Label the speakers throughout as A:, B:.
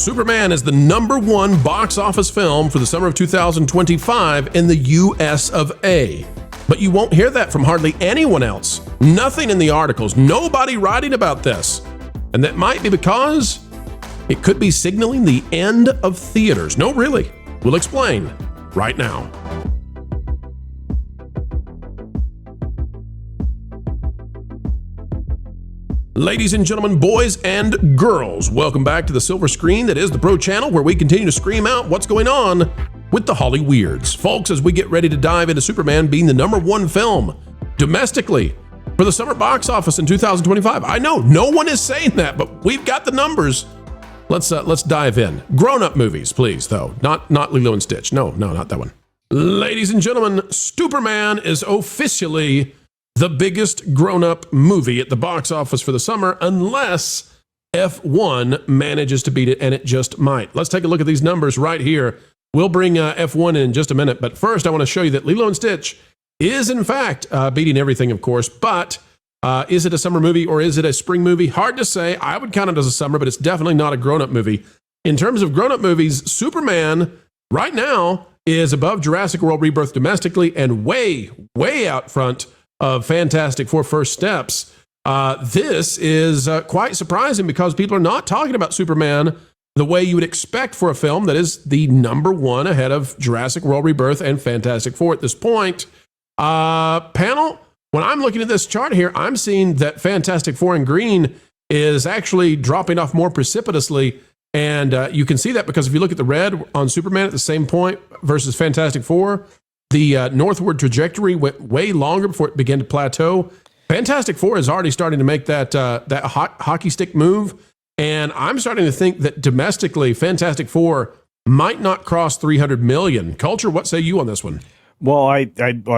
A: Superman is the #1 box office film for the summer of 2025 in the US of A. But you won't hear that from hardly anyone else. Nothing in the articles, nobody writing about this. And that might be because it could be signaling the end of theaters. No, really. We'll explain right now. Ladies and gentlemen, boys and girls, welcome back to the silver screen that is the Pro Channel, where we continue to scream out what's going on with the Holly Weirds. Folks, as we get ready to dive into Superman being the #1 film domestically for the summer box office in 2025. I know no one is saying that, but we've got the numbers. Let's dive in. Grown-up movies, please, though. Not Lilo and Stitch. No, not that one. Ladies and gentlemen, Superman is officially the biggest grown-up movie at the box office for the summer, unless F1 manages to beat it, and it just might. Let's take a look at these numbers right here. We'll bring F1 in just a minute, but first I want to show you that Lilo and Stitch is, in fact, beating everything, of course, but is it a summer movie or is it a spring movie? Hard to say. I would count it as a summer, but it's definitely not a grown-up movie. In terms of grown-up movies, Superman right now is above Jurassic World Rebirth domestically and way out front of Fantastic Four First Steps. This is quite surprising because people are not talking about Superman the way you would expect for a film that is the #1 ahead of Jurassic World Rebirth and Fantastic Four at this point. Panel, when I'm looking at this chart here, I'm seeing that Fantastic Four in green is actually dropping off more precipitously. And you can see that because if you look at the red on Superman at the same point versus Fantastic Four, the northward trajectory went way longer before it began to plateau. Fantastic Four is already starting to make that hockey stick move. And I'm starting to think that domestically, Fantastic Four might not cross 300 million. Culture, what say you on this one?
B: Well, I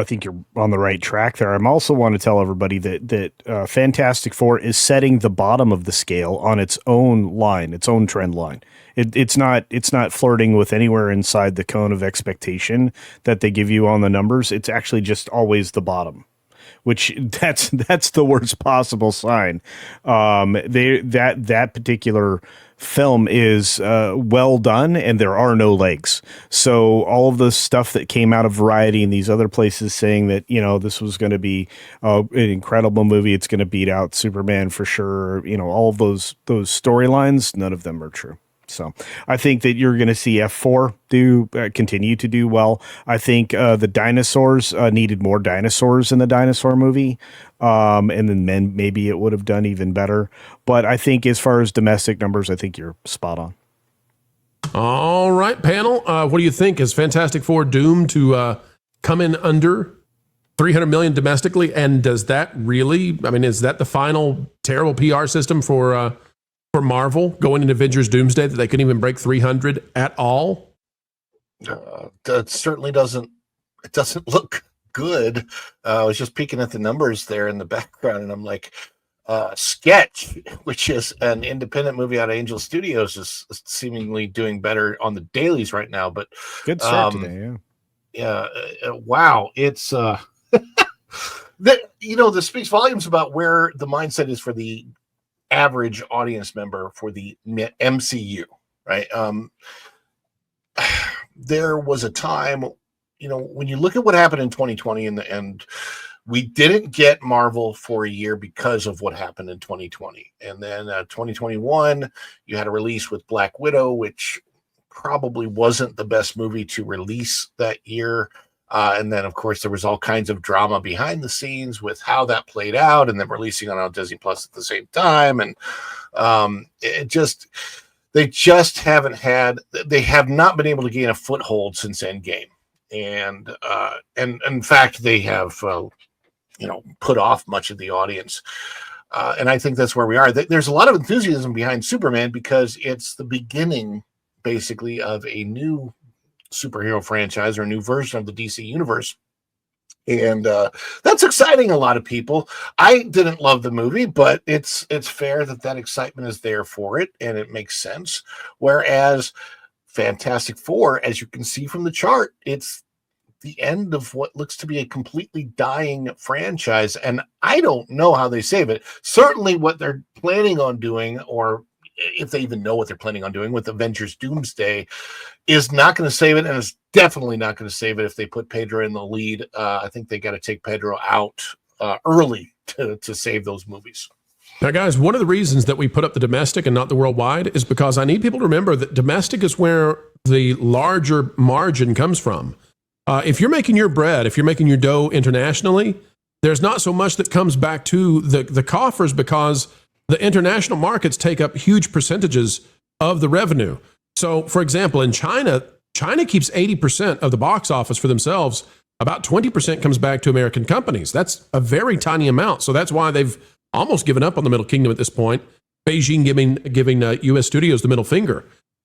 B: think you're on the right track there. I also want to tell everybody that Fantastic Four is setting the bottom of the scale on its own line, its own trend line. It's not flirting with anywhere inside the cone of expectation that they give you on the numbers. It's actually just always the bottom, which that's the worst possible sign. That particular film is well done, and there are no legs. So all of the stuff that came out of Variety and these other places saying that this was going to be an incredible movie, it's going to beat out Superman for sure. All of those storylines, none of them are true. So I think that you're going to see F4 continue to do well. I think the dinosaurs needed more dinosaurs in the dinosaur movie. And then maybe it would have done even better. But I think as far as domestic numbers, I think you're spot on.
A: All right, panel. What do you think? Is Fantastic Four doomed to come in under 300 million domestically? And does that really, is that the final terrible PR system for Marvel going into Avengers Doomsday, that they couldn't even break 300 at all?
C: That certainly doesn't look good. I was just peeking at the numbers there in the background, and I'm like, Sketch, which is an independent movie out of Angel Studios, is seemingly doing better on the dailies right now. But
B: good start today, yeah.
C: Wow, it's this speaks volumes about where the mindset is for the average audience member for the MCU, right? There was a time, when you look at what happened in 2020 and we didn't get Marvel for a year because of what happened in 2020. And then 2021, you had a release with Black Widow, which probably wasn't the best movie to release that year. And then, of course, there was all kinds of drama behind the scenes with how that played out, and then releasing on Disney Plus at the same time. And they have not been able to gain a foothold since Endgame. And in fact, they have, put off much of the audience. And I think that's where we are. There's a lot of enthusiasm behind Superman because it's the beginning, basically, of a new superhero franchise or a new version of the DC universe. And that's exciting a lot of people. I didn't love the movie, but it's fair that excitement is there for it, and it makes sense. Whereas Fantastic Four, as you can see from the chart, it's the end of what looks to be a completely dying franchise, and I don't know how they save it. Certainly what they're planning on doing, or if they even know what they're planning on doing with Avengers Doomsday, is not going to save it, and is definitely not going to save it if they put Pedro in the lead. I think they got to take Pedro out early to save those movies.
A: Now, guys, one of the reasons that we put up the domestic and not the worldwide is because I need people to remember that domestic is where the larger margin comes from. If you're making your bread, if you're making your dough internationally, there's not so much that comes back to the coffers, because the international markets take up huge percentages of the revenue. So, for example, in China keeps 80% of the box office for themselves. About 20% comes back to American companies. That's a very tiny amount. So that's why they've almost given up on the Middle Kingdom at this point. Beijing giving U.S. studios the middle finger.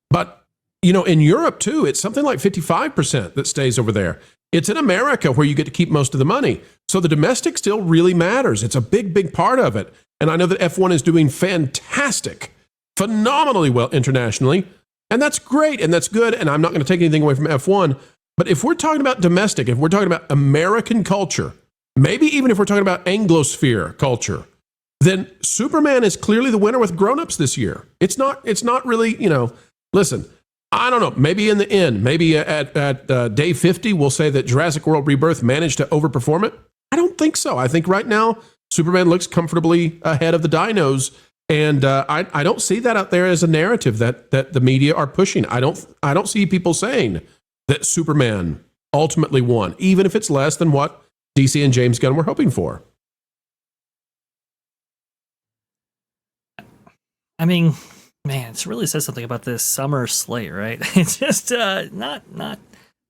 A: But, in Europe, too, it's something like 55% that stays over there. It's in America where you get to keep most of the money. So the domestic still really matters. It's a big, big part of it. And I know that F1 is doing fantastic, phenomenally well internationally. And that's great and that's good. And I'm not going to take anything away from F1. But if we're talking about domestic, if we're talking about American culture, maybe even if we're talking about Anglosphere culture, then Superman is clearly the winner with grown-ups this year. It's not really, listen, I don't know, maybe in the end, maybe at day 50, we'll say that Jurassic World Rebirth managed to overperform it. I don't think so. I think right now, Superman looks comfortably ahead of the dinos, and I don't see that out there as a narrative that the media are pushing. I don't see people saying that Superman ultimately won, even if it's less than what DC and James Gunn were hoping for.
D: I mean, man, it really says something about this summer slate, right? It's just not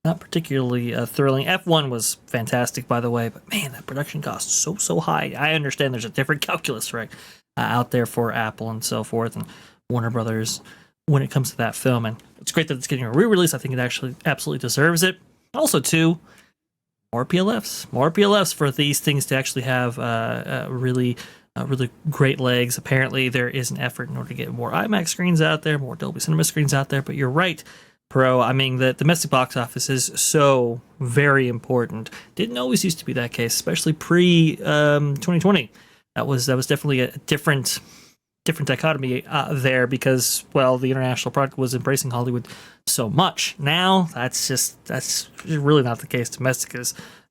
D: particularly thrilling. F1 was fantastic, by the way, but man, that production cost so high. I understand there's a different calculus, right, out there for Apple and so forth, and Warner Brothers when it comes to that film. And it's great that it's getting a re-release. I think it actually absolutely deserves it. Also, too, more PLFs for these things to actually have really great legs. Apparently, there is an effort in order to get more IMAX screens out there, more Dolby Cinema screens out there. But you're right, Pro. I mean, the domestic box office is so very important. Didn't always used to be that case, especially pre 2020. That was definitely a different dichotomy there, because, well, the international product was embracing Hollywood so much. Now that's really not the case. Domestic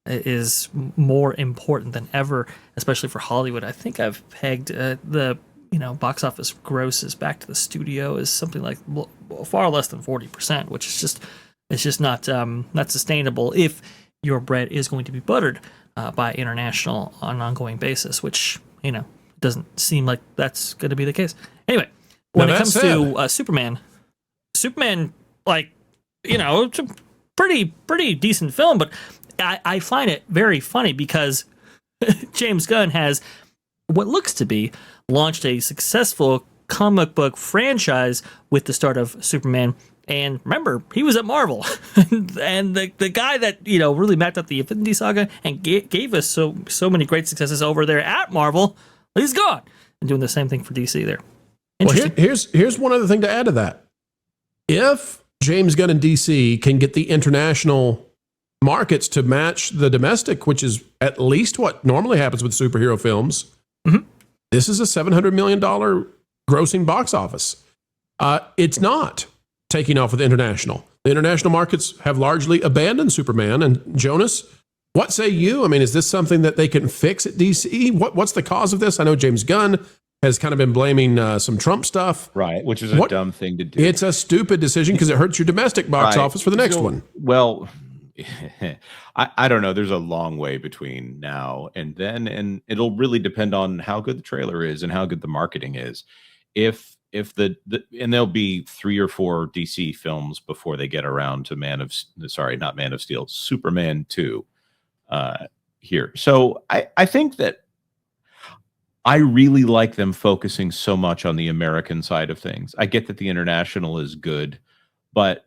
D: is more important than ever, especially for Hollywood. I think I've pegged the box office grosses back to the studio is something like far less than 40%, which is just not sustainable if your bread is going to be buttered by international on an ongoing basis, which doesn't seem like that's going to be the case. Anyway, when it comes to Superman, like, it's a pretty decent film, but I find it very funny because James Gunn has what looks to be launched a successful comic book franchise with the start of Superman. And remember, he was at Marvel, and the guy that really mapped out the Infinity Saga and gave us so many great successes over there at Marvel, he's gone and doing the same thing for DC there.
A: Well, here's one other thing to add to that. If James Gunn and DC can get the international markets to match the domestic, which is at least what normally happens with superhero films, this is a $700 million grossing box office. It's not taking off with international. The international markets have largely abandoned Superman. And Jonas, what say you? I mean, is this something that they can fix at DC? What's the cause of this? I know James Gunn has kind of been blaming some Trump stuff.
E: Right, which is a dumb thing to do.
A: It's a stupid decision because it hurts your domestic box office for the next one.
E: Well, I don't know. There's a long way between now and then, and it'll really depend on how good the trailer is and how good the marketing is. If and there'll be 3 or 4 DC films before they get around to Superman 2 here. So I think that I really like them focusing so much on the American side of things. I get that the international is good, but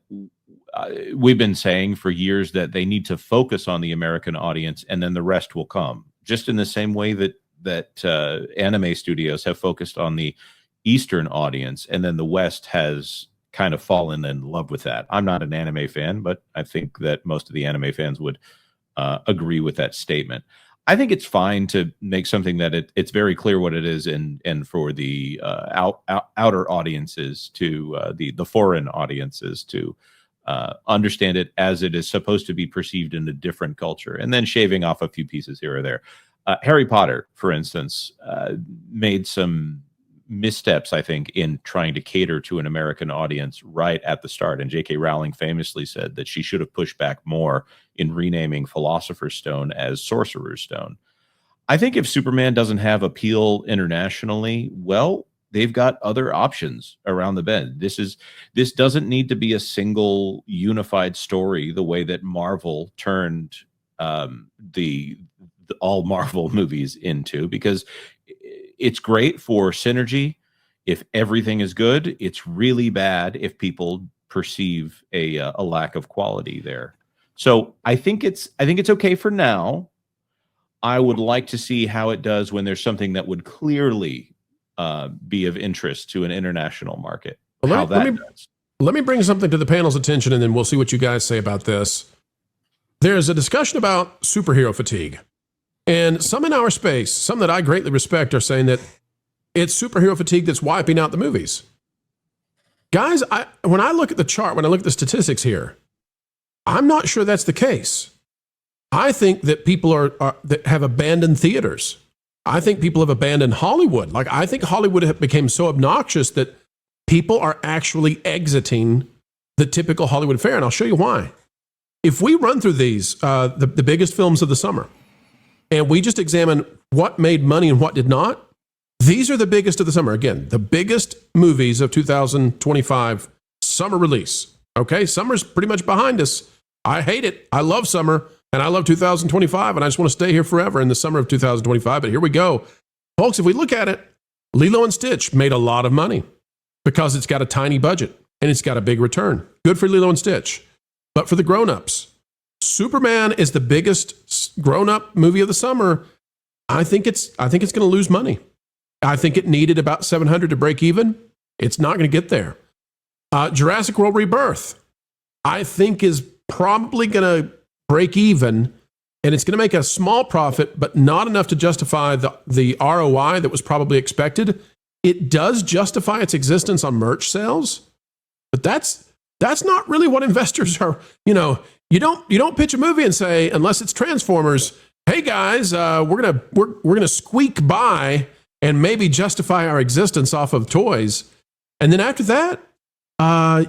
E: we've been saying for years that they need to focus on the American audience, and then the rest will come. Just in the same way that anime studios have focused on the Eastern audience, and then the West has kind of fallen in love with that. I'm not an anime fan, but I think that most of the anime fans would agree with that statement. I think it's fine to make something that it's very clear what it is, and for the outer audiences to the foreign audiences to understand it as it is supposed to be perceived in a different culture, and then shaving off a few pieces here or there. Harry Potter, for instance, made some missteps, I think, in trying to cater to an American audience right at the start. And J.K. Rowling famously said that she should have pushed back more in renaming Philosopher's Stone as Sorcerer's Stone. I think if Superman doesn't have appeal internationally, well, they've got other options around the bend. This doesn't need to be a single unified story the way that Marvel turned the all Marvel movies into, because it's great for synergy if everything is good. It's really bad if people perceive a lack of quality there. So I think it's okay for now. I would like to see how it does when there's something that would clearly be of interest to an international market.
A: Well, let me bring something to the panel's attention, and then we'll see what you guys say about this. There's a discussion about superhero fatigue. And some in our space, some that I greatly respect, are saying that it's superhero fatigue that's wiping out the movies. Guys, when I look at the chart, when I look at the statistics here, I'm not sure that's the case. I think that people that have abandoned theaters. I think people have abandoned Hollywood. Like, I think Hollywood became so obnoxious that people are actually exiting the typical Hollywood fare. And I'll show you why. If we run through these, the biggest films of the summer, and we just examine what made money and what did not, these are the biggest of the summer. Again, the biggest movies of 2025 summer release. Okay, summer's pretty much behind us. I hate it. I love summer, and I love 2025, and I just want to stay here forever in the summer of 2025. But here we go. Folks, if we look at it, Lilo and Stitch made a lot of money because it's got a tiny budget and it's got a big return. Good for Lilo and Stitch. But for the grown-ups, Superman is the biggest grown-up movie of the summer. I think it's going to lose money. I think it needed about 700 to break even. It's not going to get there. Jurassic World Rebirth, I think, is probably going to break even, and it's going to make a small profit, but not enough to justify the ROI that was probably expected. It does justify its existence on merch sales, but that's not really what investors are. You don't pitch a movie and say, unless it's Transformers, hey guys, we're gonna squeak by and maybe justify our existence off of toys. And then after that,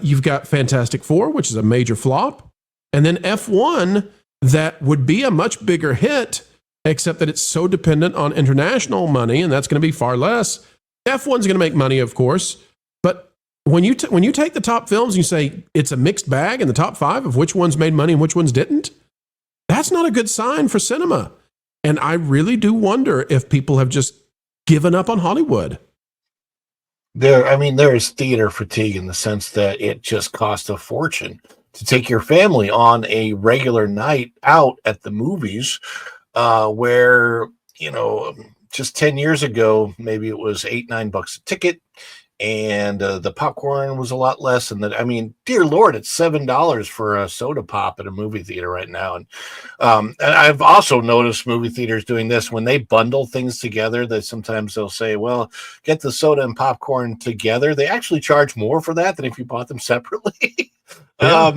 A: you've got Fantastic Four, which is a major flop, and then F1 that would be a much bigger hit, except that it's so dependent on international money, and that's going to be far less. F1's going to make money, of course, but when you take the top films and you say it's a mixed bag in the top 5 of which ones made money and which ones didn't, that's not a good sign for cinema. And I really do wonder if people have just given up on Hollywood.
C: There is theater fatigue in the sense that it just costs a fortune to take your family on a regular night out at the movies, where, just 10 years ago, maybe it was $8-9 a ticket. And the popcorn was a lot less. And dear Lord, it's $7 for a soda pop at a movie theater right now. And I've also noticed movie theaters doing this when they bundle things together. That sometimes they'll say, "Well, get the soda and popcorn together." They actually charge more for that than if you bought them separately.
A: Yeah.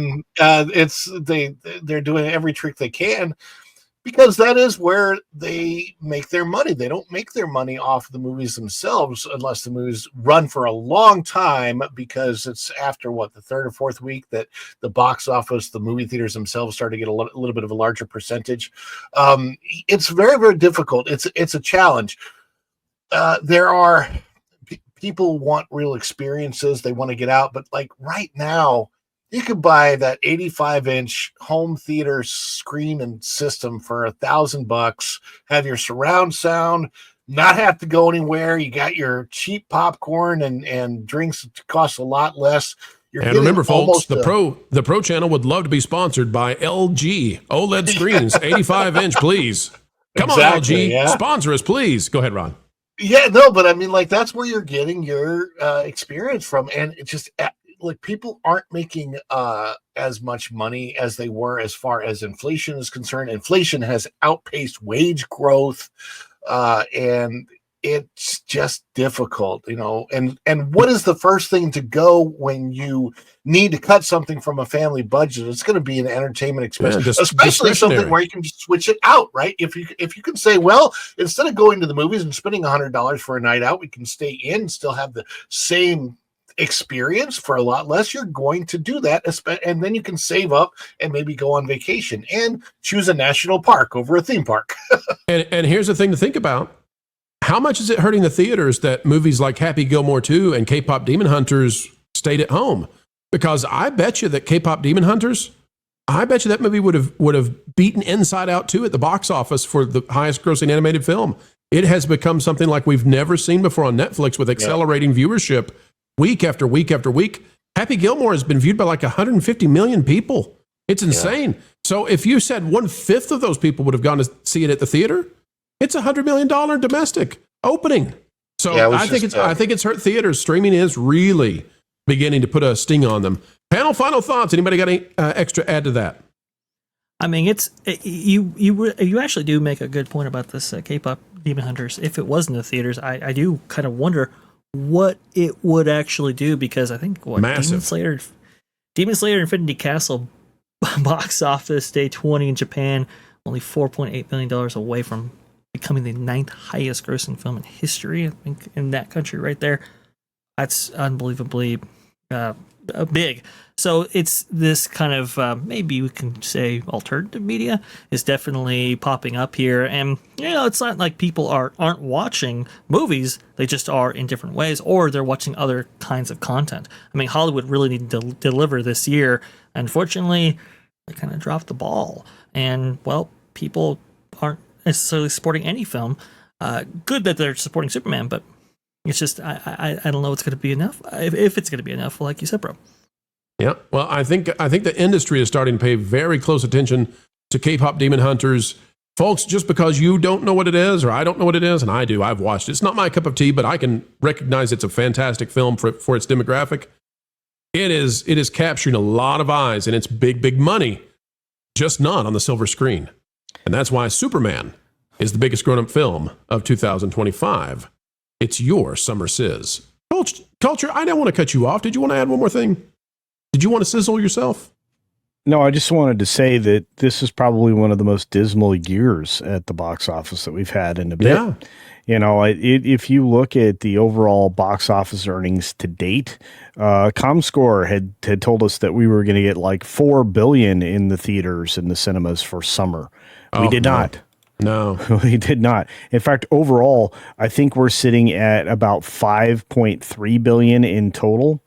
C: They're doing every trick they can, because that is where they make their money. They don't make their money off the movies themselves unless the movies run for a long time, because it's after the third or fourth week that the box office, the movie theaters themselves start to get a little bit of a larger percentage. It's very, very difficult. It's a challenge. People want real experiences. They want to get out, but like right now, you could buy that 85-inch home theater screen and system for $1,000, have your surround sound, not have to go anywhere. You got your cheap popcorn and drinks that cost a lot less.
A: And remember, folks, the Pro Channel would love to be sponsored by LG OLED screens, 85-inch, please. Come on, LG, sponsor us, please. Go ahead, Ron.
C: Yeah, no, but that's where you're getting your experience from, and it just. like people aren't making as much money as they were as far as inflation is concerned. Inflation has outpaced wage growth, and it's just difficult, and what is the first thing to go when you need to cut something from a family budget? It's going to be an entertainment expense, especially something where you can just switch it out, right? If you can say, well, instead of going to the movies and spending $100 for a night out, we can stay in and still have the same experience for a lot less. You're going to do that, and then you can save up and maybe go on vacation and choose a national park over a theme park.
A: and here's the thing to think about. How much is it hurting the theaters that movies like Happy Gilmore 2 and K-Pop Demon Hunters stayed at home? Because I bet you that K-Pop Demon Hunters, I bet you that movie would have beaten Inside Out 2 at the box office for the highest grossing animated film. It has become something like we've never seen before on Netflix with accelerating viewership week after week after week. Happy Gilmore has been viewed by like 150 million people. It's insane. Yeah. So if you said 1/5 of those people would have gone to see it at the theater, it's $100 million domestic opening. So yeah, I think it's hurt theaters. Streaming is really beginning to put a sting on them. Panel, final thoughts. Anybody got any extra add to that?
D: I mean, you actually do make a good point about this K-pop Demon Hunters. If it was in the theaters, I do kind of wonder what it would actually do, because I think
A: massive.
D: Demon Slayer Infinity Castle box office day 20 in Japan, only $4.8 million away from becoming the 9th highest grossing film in history, I think, in that country right there. That's unbelievably big. So it's this kind of, maybe we can say alternative media is definitely popping up here. And, it's not like people aren't watching movies. They just are in different ways, or they're watching other kinds of content. I mean, Hollywood really needed to deliver this year. Unfortunately, they kind of dropped the ball. And, well, people aren't necessarily supporting any film. Good that they're supporting Superman, but it's just I don't know it's going to be enough. If it's going to be enough, like you said, bro.
A: Yeah, well, I think the industry is starting to pay very close attention to K-pop Demon Hunters, folks. Just because you don't know what it is, or I don't know what it is, and I do, I've watched it. It's not my cup of tea, but I can recognize it's a fantastic film for its demographic. It is capturing a lot of eyes, and it's big money, just not on the silver screen. And that's why Superman is the biggest grown-up film of 2025. It's your summer sizz. Culture, I don't want to cut you off. Did you want to add one more thing? Did you want to sizzle yourself?
B: No, I just wanted to say that this is probably one of the most dismal years at the box office that we've had in a bit.
A: Yeah.
B: If you look at the overall box office earnings to date, ComScore had told us that we were going to get like $4 billion in the theaters and the cinemas for summer. We did not.
A: No,
B: we did not. In fact, overall, I think we're sitting at about $5.3 billion in total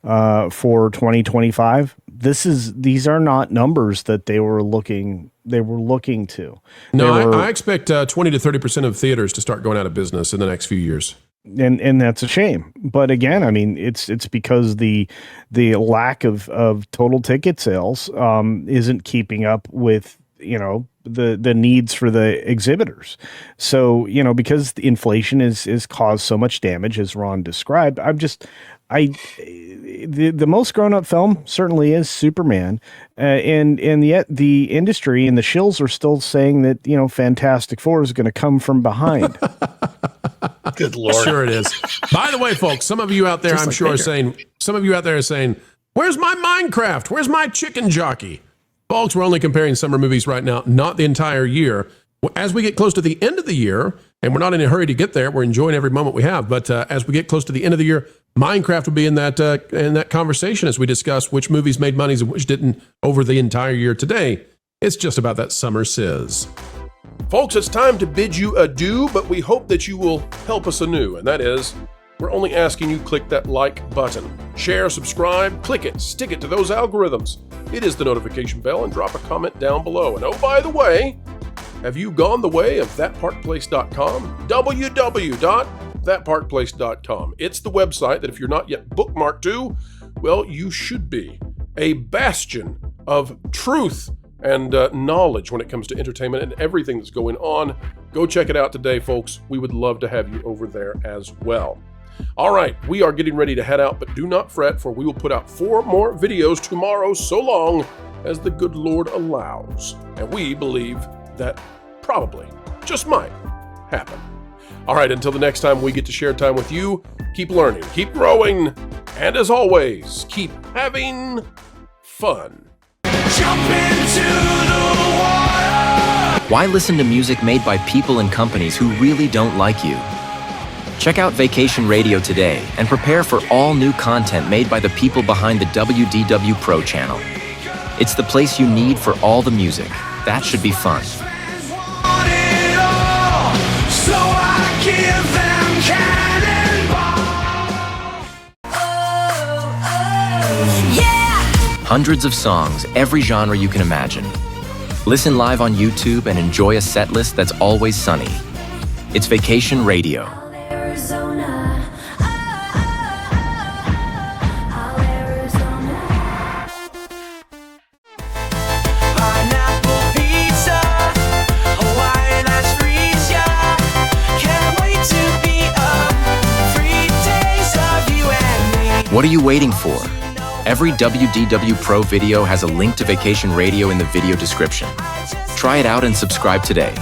B: for 2025. These are not numbers that they were looking to.
A: No, I expect 20 to 30% of theaters to start going out of business in the next few years.
B: And that's a shame. But again, I mean, it's because the lack of total ticket sales isn't keeping up with the needs for the exhibitors. So, because the inflation is caused so much damage, as Ron described, the most grown up film certainly is Superman. And yet the industry and the shills are still saying that, Fantastic Four is going to come from behind.
C: Good Lord.
A: Sure it is. By the way, folks, some of you out there, I'm sure, are saying, where's my Minecraft? Where's my chicken jockey? Folks, we're only comparing summer movies right now, not the entire year. As we get close to the end of the year, and we're not in a hurry to get there, we're enjoying every moment we have. But as we get close to the end of the year, Minecraft will be in that conversation as we discuss which movies made money and which didn't over the entire year. Today, it's just about that summer sizz. Folks, it's time to bid you adieu, but we hope that you will help us anew, and that is, we're only asking you click that like button. Share, subscribe, click it, stick it to those algorithms. It is the notification bell, and drop a comment down below. And oh, by the way, have you gone the way of thatparkplace.com? www.thatparkplace.com. It's the website that if you're not yet bookmarked to, well, you should be. A bastion of truth and knowledge when it comes to entertainment and everything that's going on. Go check it out today, folks. We would love to have you over there as well. All right, we are getting ready to head out, but do not fret, for we will put out 4 more videos tomorrow, so long as the good Lord allows. And we believe that probably, just might, happen. All right, until the next time we get to share time with you, keep learning, keep growing, and as always, keep having fun.
F: Jump into the water.
G: Why listen to music made by people and companies who really don't like you? Check out Vacation Radio today and prepare for all new content made by the people behind the WDW Pro Channel. It's the place you need for all the music. That should be fun.
F: Want it all, so I give them cannonball. Yeah.
G: Hundreds of songs, every genre you can imagine. Listen live on YouTube and enjoy a set list that's always sunny. It's Vacation Radio.
F: Arizona. Pineapple pizza, Hawaiian ice freeze, yeah. Can't wait to be up. 3 days of you and me.
G: What are you waiting for? Every WDW Pro video has a link to Vacation Radio in the video description. Try it out and subscribe today.